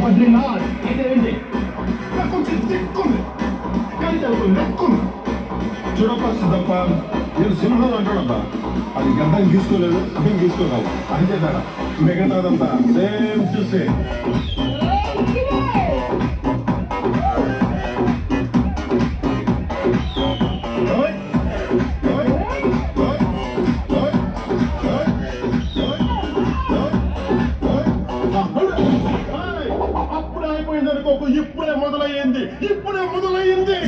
బద్రీనాథ్ ఇదేంటి నాకు కొంచెం దిక్కుంది కానీ నాకు లెక్కుంది. చూడప్ప సిద్ధప్ప, నేను సింహం అంటాడబ్బా. అది గడ్డం గీసుకోలేదు, అర్థం గీసుకోగలవు అంతే తేడా. మిగతాదంతా సేమ్ టు సేమ్. అప్పుడే అయిపోయింది అనుకోకు, ఇప్పుడే మొదలయ్యింది, ఇప్పుడే మొదలయ్యింది.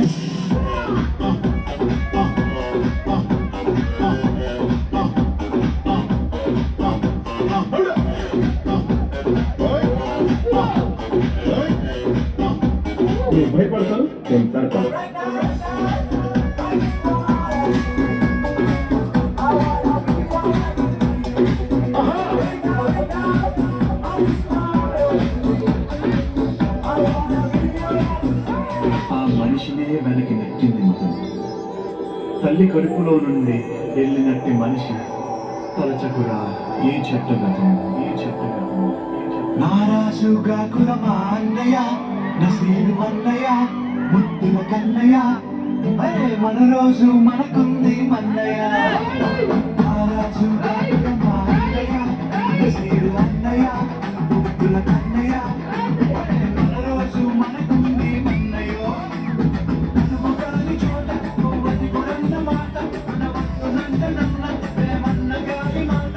భయపడతాను, నేను తడతాను. ఆ మనిషినే వెనక్కి నెట్టింది మతం. తల్లి కడుపులో నుండి వెళ్ళినట్టి మనిషి తలచకురా ఏ చెట్టగతం, ఏ చెట్టగతం. నారాజుగా కులమా అన్నయ్య, నసీరు అన్నయ్య, ముద్దుల కన్నయ్య, అరే మన రోజు మనకుంది మన్నయ్య. నారాజుగా కులమా అన్నయ్య, నసీరు అన్నయ్య, ముద్దుల కన్నయ్య, అరే మన రోజు మనకుంది మన్నయ్యో. నువ్వు కాని చోట నువ్వది కొరన్న మాట, నవ్వునంట నన్న ప్రేమన్న గాలి మాట,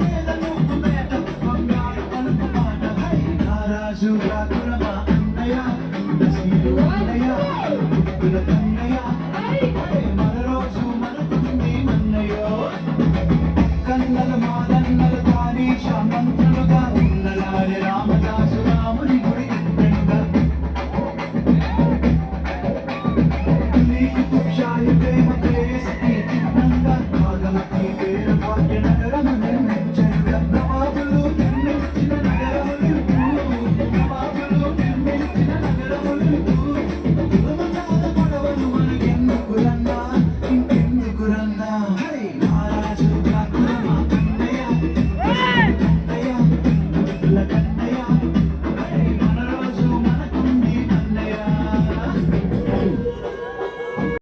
లేదా నువ్వు బేట బంగారు పలుకు మాట. నారాజుగా కులమా అన్నయ్య, నసీరు అన్నయ్య, ముద్దుల కన్నయ్య.